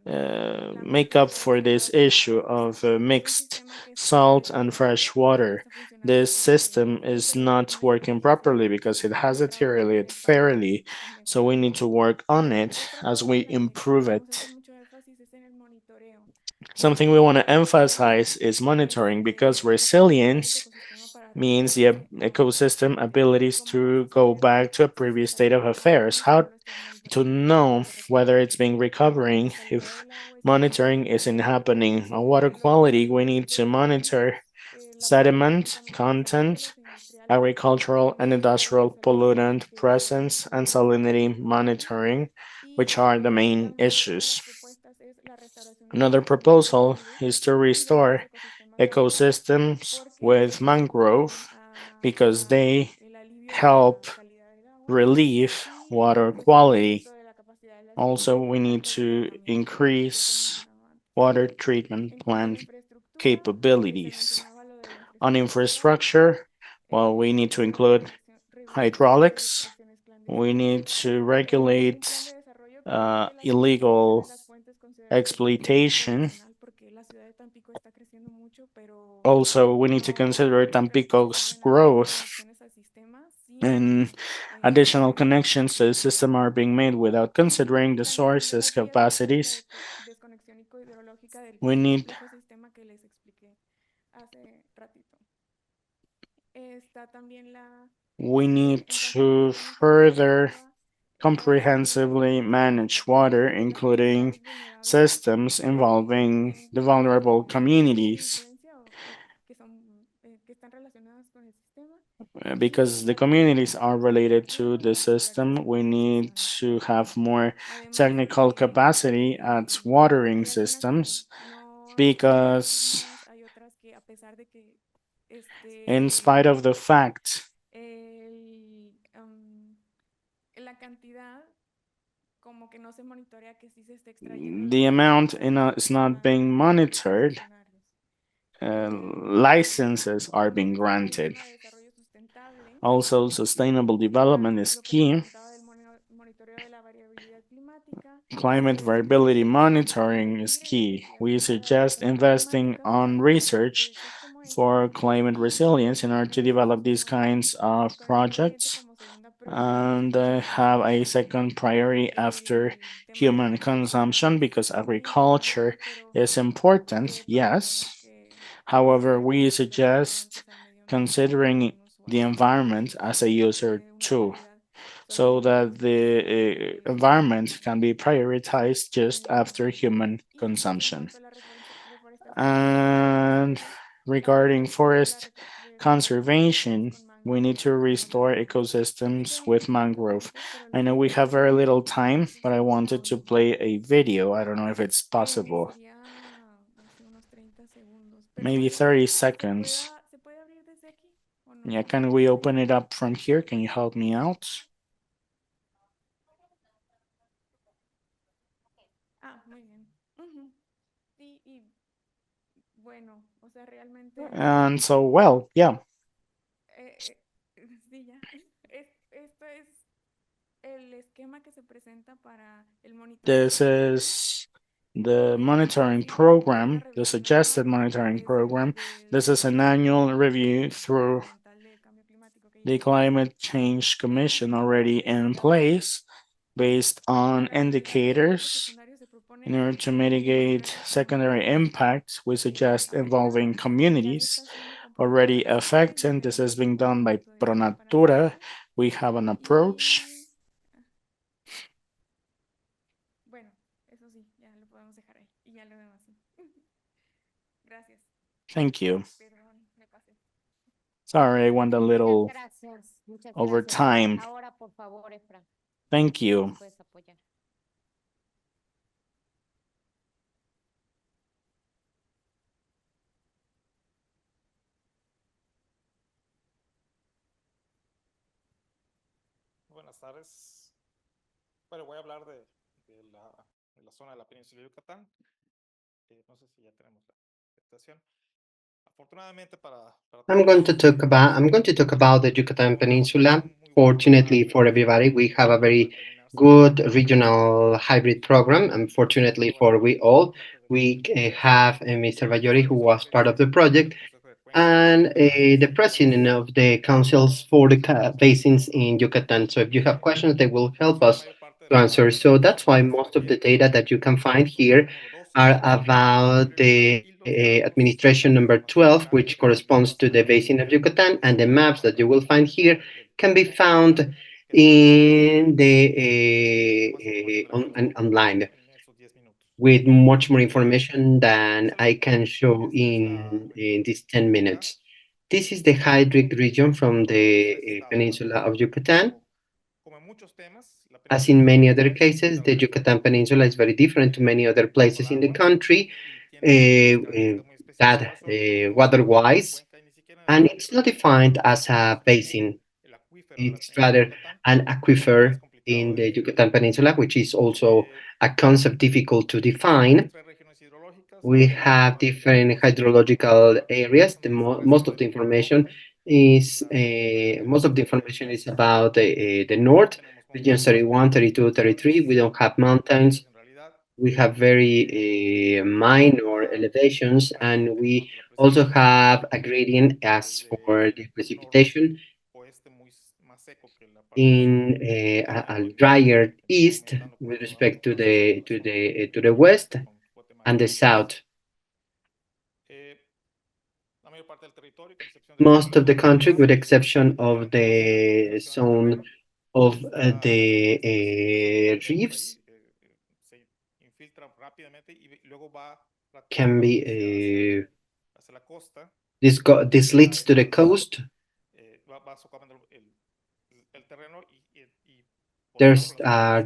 make up for this issue of mixed salt and fresh water. This system is not working properly because it has deteriorated fairly, so we need to work on it as we improve it. Something we want to emphasize is monitoring because resilience means the ecosystem abilities to go back to a previous state of affairs. How to know whether it's being recovering if monitoring isn't happening. On water quality, we need to monitor sediment content, agricultural and industrial pollutant presence, and salinity monitoring, which are the main issues. Another proposal is to restore ecosystems with mangrove because they help relieve water quality. Also, we need to increase water treatment plant capabilities. On infrastructure, well, we need to include hydraulics. We need to regulate illegal exploitation. Also, we need to consider Tampico's growth, and additional connections to the system are being made without considering the sources capacities. We need to further comprehensively manage water, including systems involving the vulnerable communities. Because the communities are related to the system, we need to have more technical capacity at watering systems because in spite of the fact the amount is not being monitored, licenses are being granted. Also, sustainable development is key. Climate variability monitoring is key. We suggest investing on research for climate resilience in order to develop these kinds of projects and have a second priority after human consumption because agriculture is important, yes. However, we suggest considering the environment as a user too, so that the environment can be prioritized just after human consumption. And regarding forest conservation, we need to restore ecosystems with mangrove. I know we have very little time, but I wanted to play a video. I don't know if it's possible. Maybe 30 seconds. Yeah, can we open it up from here? Can you help me out? And so, well, yeah. This is the monitoring program, the suggested monitoring program. This is an annual review through the Climate Change Commission already in place based on indicators. In order to mitigate secondary impacts, we suggest involving communities already affected. This is being done by Pronatura. We have an approach. Thank you. Sorry, I went a little over time. Thank you. Buenas tardes. Bueno, voy a hablar de la zona de la península de Yucatán. No sé si ya tenemos la presentación. Afortunadamente I'm going to talk about the Yucatan Peninsula. Fortunately for everybody, we have a very good regional hybrid program. Unfortunately for we all, we have Mr. Bayori, who was part of the project, and the president of the councils for the basins in Yucatan. So if you have questions, they will help us to answer. So that's why most of the data that you can find here are about the administration number 12, which corresponds to the basin of Yucatan, and the maps that you will find here can be found in the online with much more information than I can show in these 10 minutes. This is the hydric region from the peninsula of Yucatan. As in many other cases, the Yucatan Peninsula is very different to many other places in the country, that water-wise, and it's not defined as a basin. It's rather an aquifer in the Yucatan Peninsula, which is also a concept difficult to define. We have different hydrological areas. Most of the information is about the north, regions 31, 32, 33. We don't have mountains. We have very minor elevations, and we also have a gradient as for the precipitation in a drier east with respect to the west and the south. Most of the country, with exception of the zone of the reefs, can be this leads to the coast. There's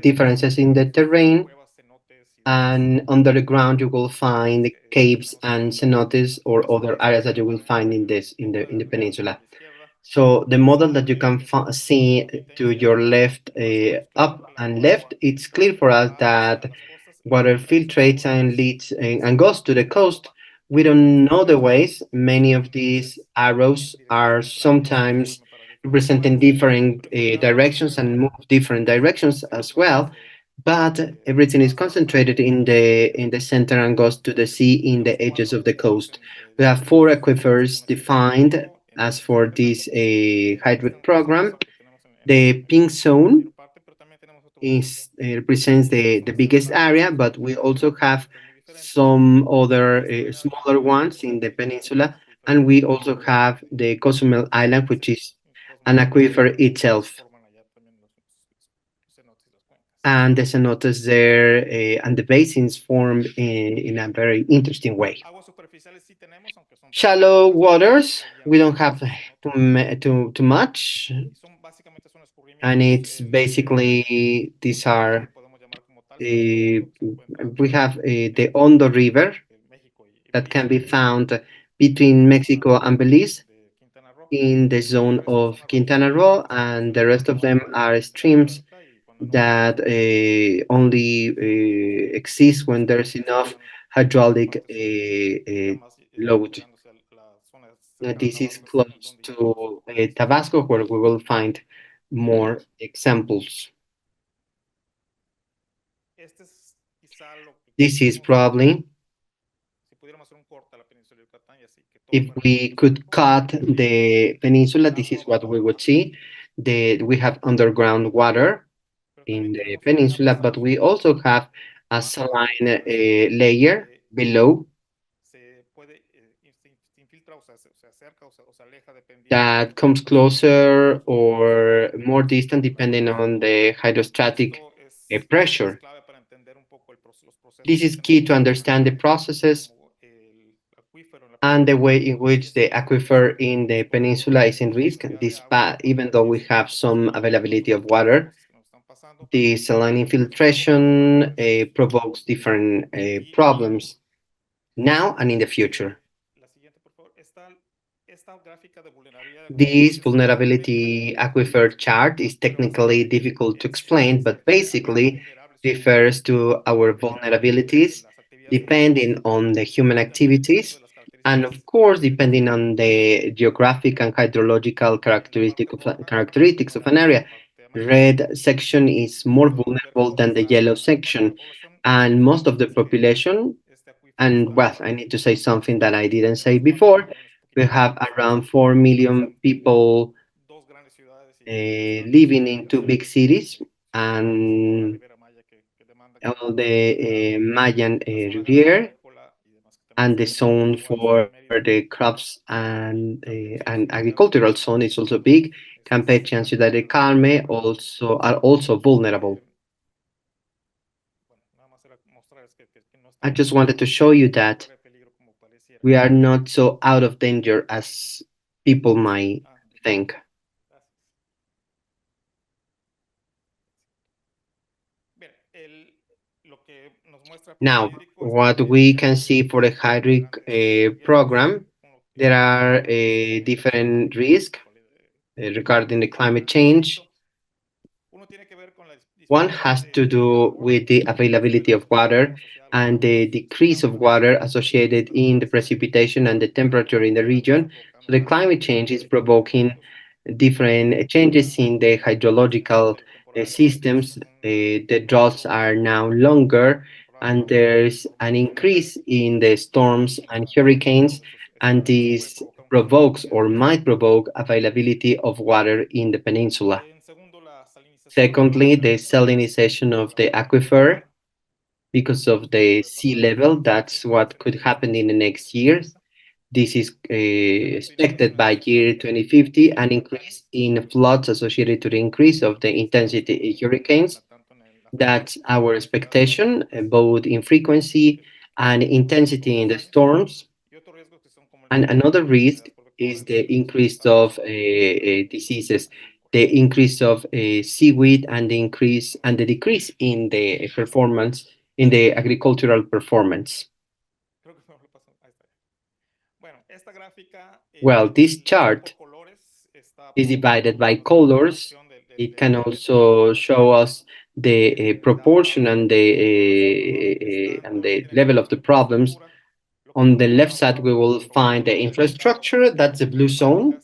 differences in the terrain, and under the ground you will find caves and cenotes or other areas that you will find in the peninsula. So the model that you can see to your left, up and left, it's clear for us that water filtrates and leads and goes to the coast. We don't know the ways. Many of these arrows are sometimes representing different directions and move different directions as well, but everything is concentrated in the center and goes to the sea in the edges of the coast. We have 4 aquifers defined as for this hybrid program. The pink zone represents the biggest area, but we also have some other smaller ones in the peninsula, and we also have the Cozumel Island, which is an aquifer itself. And the cenotes there and the basins form in a very interesting way. Shallow waters, we don't have too much, and it's basically these are we have the Hondo River that can be found between Mexico and Belize in the zone of Quintana Roo, and the rest of them are streams that only exist when there's enough hydraulic load. This is close to Tabasco, where we will find more examples. This is probably, if we could cut the peninsula, this is what we would see. We have underground water in the peninsula, but we also have a saline layer below that comes closer or more distant depending on the hydrostatic pressure. This is key to understand the processes and the way in which the aquifer in the peninsula is in risk. Even though we have some availability of water, the saline infiltration provokes different problems now and in the future. This vulnerability aquifer chart is technically difficult to explain, but basically refers to our vulnerabilities depending on the human activities, and of course depending on the geographic and hydrological characteristics of an area. red section is more vulnerable than the yellow section, and most of the population, and well, I need to say something that I didn't say before. We have around 4 million people living in two big cities and all the Mayan Riviera, and the zone for the crops and agricultural zone is also big. Campeche and Ciudad del Carmen also are also vulnerable. I just wanted to show you that we are not so out of danger as people might think. Now, what we can see for the hydric program, there are different risks regarding the climate change. One has to do with the availability of water and the decrease of water associated in the precipitation and the temperature in the region. So the climate change is provoking different changes in the hydrological systems. The droughts are now longer, and there's an increase in the storms and hurricanes, and this provokes or might provoke availability of water in the peninsula. Secondly, the salinization of the aquifer because of the sea level. That's what could happen in the next years. This is expected by year 2050, an increase in floods associated to the increase of the intensity of hurricanes. That's our expectation, both in frequency and intensity in the storms. And another risk is the increase of diseases, the increase of seaweed, and the decrease in the performance in the agricultural performance. Well, this chart is divided by colors. It can also show us the proportion and the level of the problems. On the left side, we will find the infrastructure. That's the blue zone.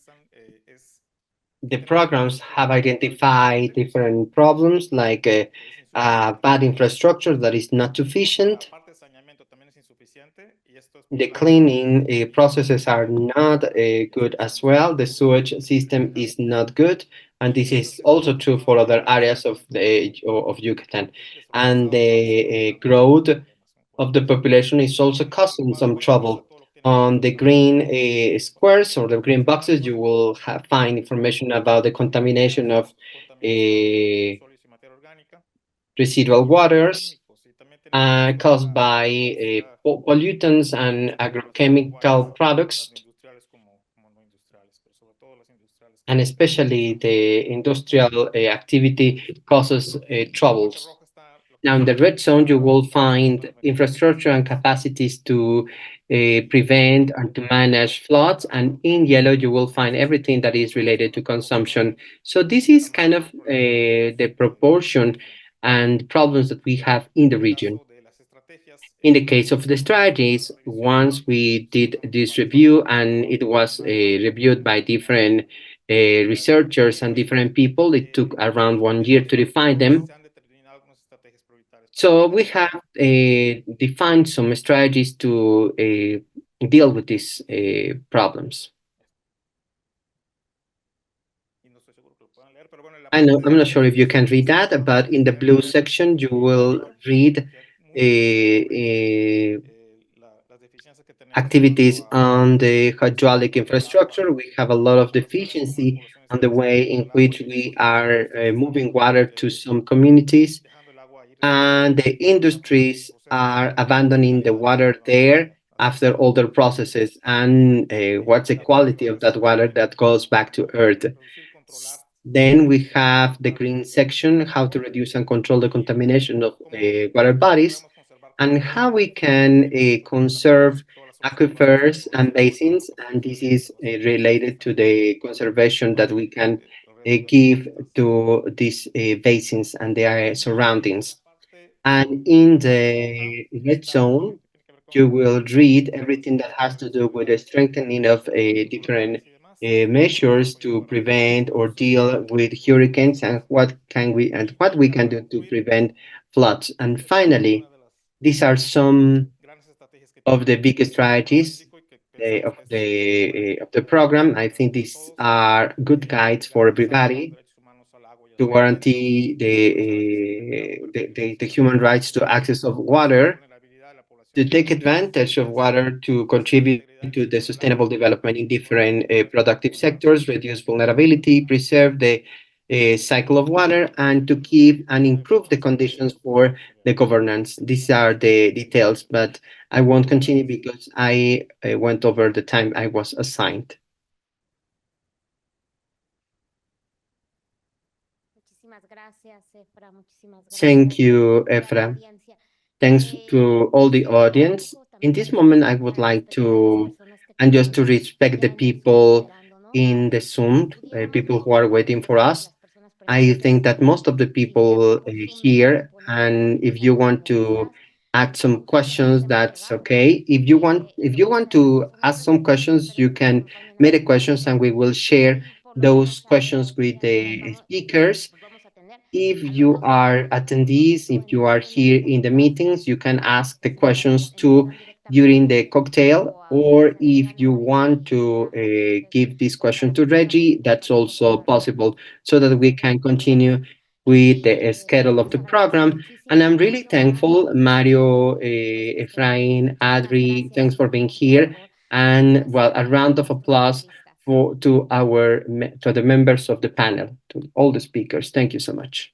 The programs have identified different problems like bad infrastructure that is not sufficient. The cleaning processes are not good as well. The sewage system is not good, and this is also true for other areas of Yucatan. And the growth of the population is also causing some trouble. On the green squares or the green boxes, you will find information about the contamination of residual waters caused by pollutants and agrochemical products, and especially the industrial activity causes troubles. Now, in the red zone, you will find infrastructure and capacities to prevent and to manage floods. And in yellow, you will find everything that is related to consumption. So this is kind of the proportion and problems that we have in the region. In the case of the strategies, once we did this review and it was reviewed by different researchers and different people, it took around 1 year to define them. So we have defined some strategies to deal with these problems. I'm not sure if you can read that, but in the blue section, you will read activities on the hydraulic infrastructure. We have a lot of deficiency on the way in which we are moving water to some communities, and the industries are abandoning the water there after all their processes, and what's the quality of that water that goes back to earth. Then we have the green section, how to reduce and control the contamination of water bodies, and how we can conserve aquifers and basins, and this is related to the conservation that we can give to these basins and their surroundings. And in the red zone, you will read everything that has to do with the strengthening of different measures to prevent or deal with hurricanes, and what we can do to prevent floods. And finally, these are some of the big strategies of the program. I think these are good guides for everybody to guarantee the human rights to access of water, to take advantage of water to contribute to the sustainable development in different productive sectors, reduce vulnerability, preserve the cycle of water, and to keep and improve the conditions for the governance. These are the details, but I won't continue because I went over the time I was assigned. Thank you, Efra. Thanks to all the audience. In this moment, I would like to, and just to respect the people in the Zoom, people who are waiting for us. I think that most of the people here, and if you want to add some questions, that's okay. If you want to ask some questions, you can make the questions, and we will share those questions with the speakers. If you are attendees, if you are here in the meetings, you can ask the questions too during the cocktail, or if you want to give this question to Reggie, that's also possible, so that we can continue with the schedule of the program. And I'm really thankful, Mario, Efraim, Adri, thanks for being here. And well, a round of applause to the members of the panel, to all the speakers. Thank you so much.